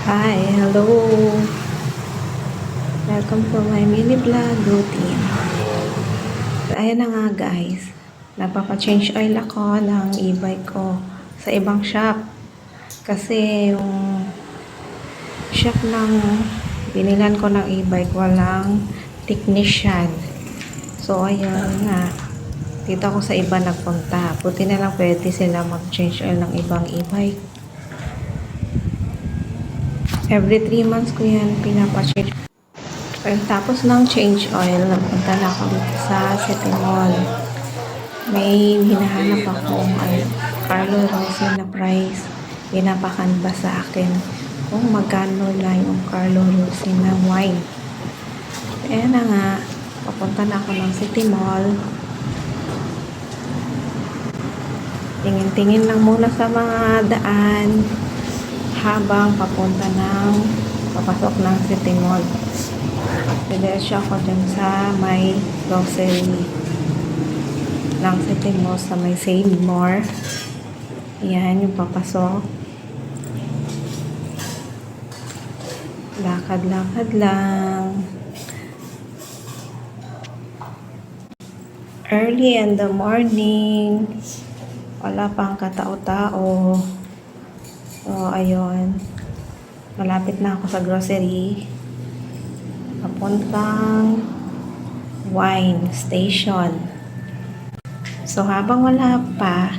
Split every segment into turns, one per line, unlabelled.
Hi, hello. Welcome to my mini vlog routine. So, ayan na nga guys. Napapa-change oil ako ng e-bike ko sa ibang shop. Kasi yung shop ng binilan ko ng e-bike walang technician. So, ayun nga. Dito ako sa iba nagpunta. Buti na lang pwede sila mag-change oil ng ibang e-bike. Every 3 months ko yan pinapa-change. Tapos ng change oil, napunta na ako dito sa City Mall. May hinahanap akong Carlo Rossi na price. Pinapakanba sa akin kung magkano lang yung Carlo Rossi na wine. Ayan na nga, papunta na ako ng City Mall. Tingin-tingin lang muna sa mga daan habang papasok ng City Mall. Diretso ako dyan sa may grocery ng City Mall sa may Save More. Yan yung papasok. Lakad-lakad lang. Early in the morning. Wala pang katao-tao. So, ayun. Malapit na ako sa grocery. Papuntang wine station. So, habang wala pa,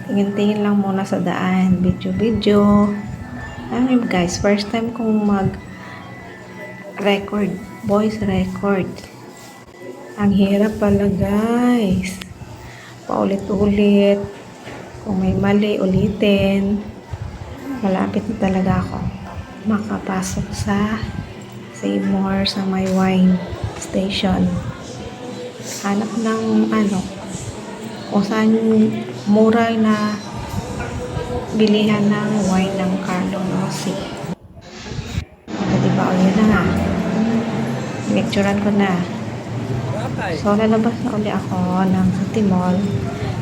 tingin-tingin lang muna sa daan. Video. Ano guys, first time kong mag-record. Voice record. Ang hirap pala guys. Paulit-ulit. Kung may mali, ulitin. Malapit na talaga ako makapasok sa Save More sa my wine station. Hanap ng kung saan mura na bilihan ng wine ng Carlo Rossi. Diba? O yun na nga. Lecturean ko na. So, lalabas na uli ako ng City Mall.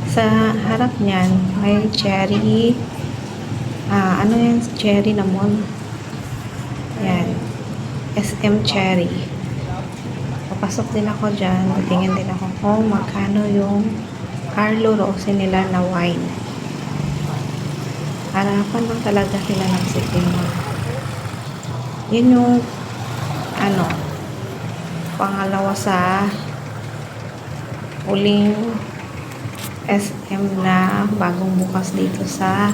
Sa harap niyan, may cherry. Ano yan? Cherry na mall. Yan. SM Cherry. Papasok din ako dyan. Tingin din ako kung magkano yung Carlo Rossi nila na wine. Harapan lang talaga sila ng City Mall. Yun yung pangalawa sa huling SM na bagong bukas dito sa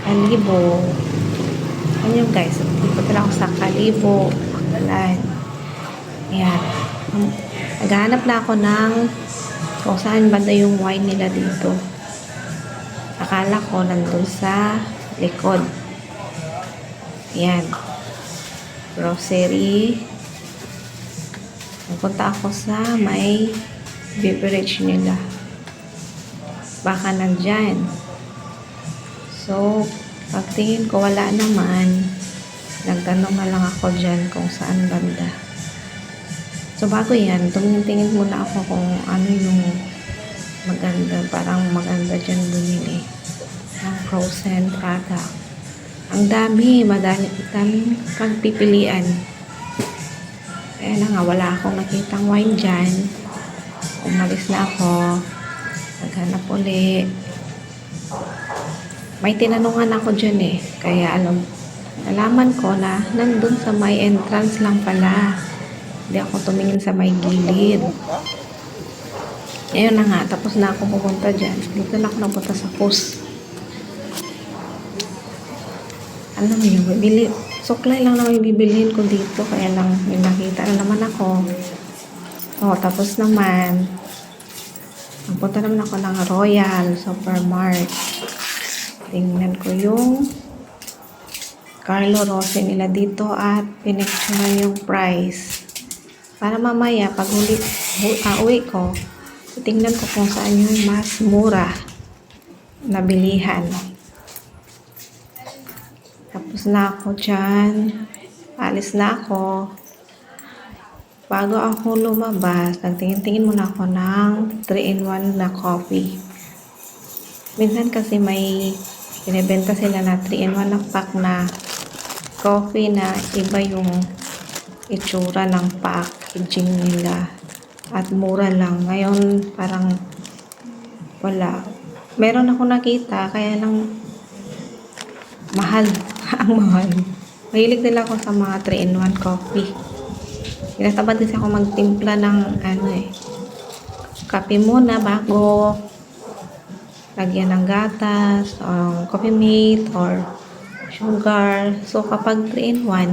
Kalibo. Ano yun guys? Dito lang ako sa Kalibo. Ayan. Naghahanap na ako ng kung saan banda yung wine nila dito. Akala ko nandun sa likod. Ayan. Grocery. Nagpunta ako sa may beverage nila. Baka nandyan. So, pagtingin ko wala naman, nagtanong na lang ako dyan kung saan banda. So, bago yan, tumingin-tingin muna ako kung ano yung maganda, parang maganda dyan bumili ng frozen product. Ang daming pagpipilian. Kaya na nga, wala akong nakitang wine dyan. Umalis na ako. Naghanap uli. May tinanungan ako dyan eh. Kaya nalaman ko na nandun sa may entrance lang pala. Hindi ako tumingin sa may gilid. Ayun na nga. Tapos na ako pupunta dyan. Dito na ako napunta sa post. Alam mo yun, suklay lang naman yung bibilihin ko dito. Kaya lang may nakita na naman ako. O, tapos naman, napunta naman ako ng Royal Supermart. Tingnan ko yung Carlo Rossi nila dito at pinicturean yung price. Para mamaya, pag uwi ko, tingnan ko kung saan yung mas mura na bilihan. Tapos na ako dyan. Alis na ako. Bago ako lumabas, nagtingin-tingin muna ako ng 3-in-1 na coffee. Minsan kasi may binibenta sila na 3-in-1 na pack na coffee na iba yung itsura ng packaging nila at mura lang. Ngayon parang wala. Meron ako nakita kaya lang mahal. Ang mahal. Mahilig nila ako sa mga 3-in-1 coffee. Tinatamad kasi ako magtimpla ng kape muna bago lagyan ng gatas, coffee mate, or sugar. So, kapag 3-in-1,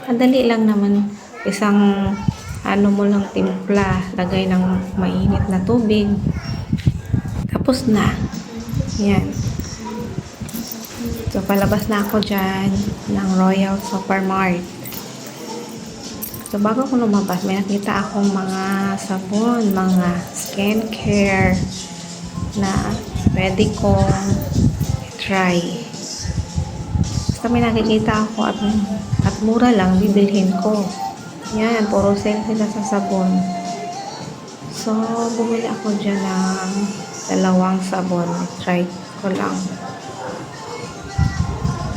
ang dali lang naman. Isang mo lang timpla, lagay ng mainit na tubig. Tapos na. Yan. So, palabas na ako dyan ng Royal Supermart. So, bago ko lumabas, may nakita akong mga sabon, mga skincare na pwede kong try. Basta may nakikita ako at mura lang, bibilhin ko. Yan, puro sale sila sa sabon. So, bumili ako dyan ng 2 sabon. Try ko lang.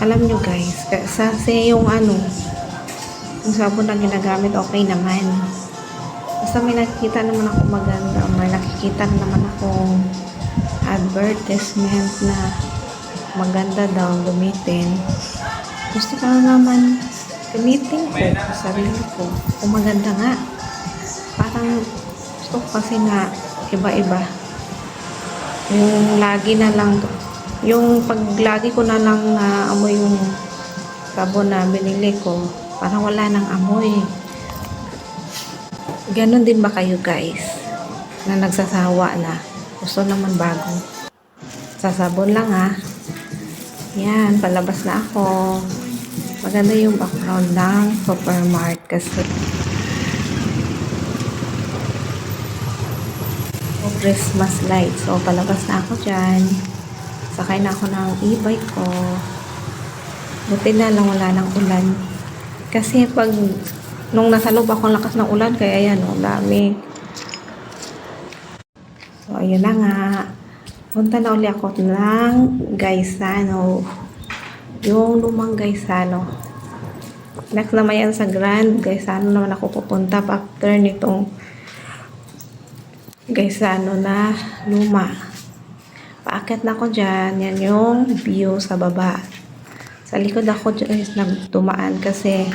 Alam nyo guys, kasi yung sabon na ginagamit, okay naman. Basta may nakikita naman ako maganda, may nakikita naman akong advertisement na maganda daw gamitin. Gusto ko naman gamitin ko sa sarili ko. Kung maganda nga. Parang gusto ko kasi nga iba-iba. Yung lagi na lang, yung paglagi ko na lang na amoy yung sabon na binili ko, parang wala nang amoy. Ganon din ba kayo guys? Na nagsasawa na. Gusto naman bago. Sa sabon lang ha. Yan, palabas na ako. Maganda yung background ng Supermart kasi Christmas lights. So, palabas na ako dyan. Sakay na ako ng e-bike ko. Buti na lang wala ng ulan. Kasi nung nasa loob ako, lakas ng ulan, kaya yan, dami. So, ayun na nga. Punta na uli ako ng Gaisano. Yung lumang Gaisano. Next naman yan sa Grand Gaisano naman ako pupunta after nitong Gaisano na luma. Paakyat na ako dyan. Yan yung view sa baba. Sa likod ako dyan nagtumaan kasi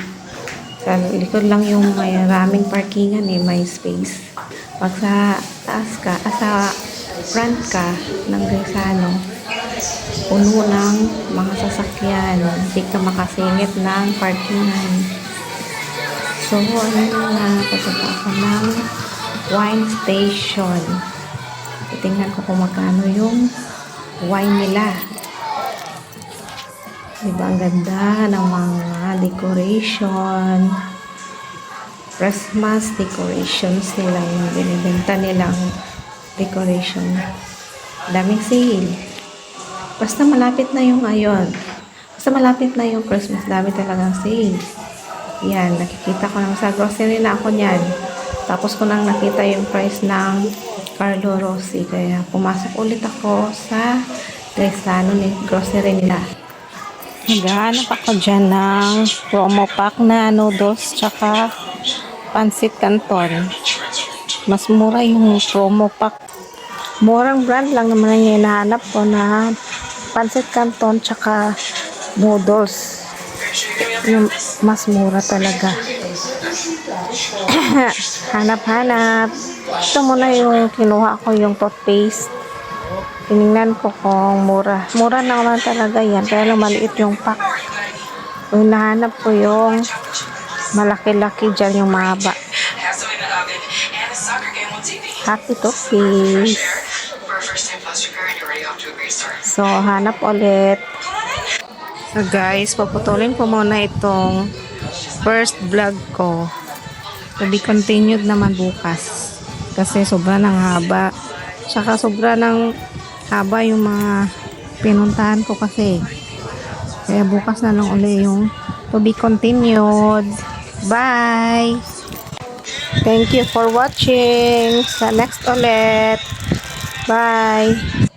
sa likod lang yung may raming parkingan may space. Pag sa taas ka, sa front ka ng Gaisano, puno ng mga sasakyan. Hindi ka makasingit ng parkingan. So, papunta ako ng wine station. Tingnan ko kung magkano yung wine nila. Diba, ang ganda ng mga decoration. Christmas decorations nila yung binibenta nilang decoration. Daming sale. Basta malapit na yung Basta malapit na yung Christmas. Dami talagang sale. Yan, nakikita ko lang sa grocery na ako niyan. Tapos ko nang nakita yung price ng Carlo Rossi. Kaya pumasok ulit ako sa Gaisano ni grocery nila. Naghahanap ako dyan ng promo pack na noodles tsaka pancit canton. Mas mura yung promo pack. Murang brand lang naman yung hinahanap ko na pancit canton tsaka noodles. Yung mas mura talaga. Hanap-hanap. Ito muna yung kinuha ko, yung toothpaste. Tinignan ko kung mura. Mura naman talaga yan. Kaya lang maliit yung pack. Yung nahanap ko yung malaki-laki dyan, yung mahaba. Happy toothpaste. So, hanap ulit. So guys, paputulin ko muna itong first vlog ko. To be continued naman bukas. Kasi sobra ng haba. Tsaka sobra ng haba yung mga pinuntahan ko kasi. Kaya bukas na lang uli yung to be continued. Bye! Thank you for watching. Sa next ulit. Bye!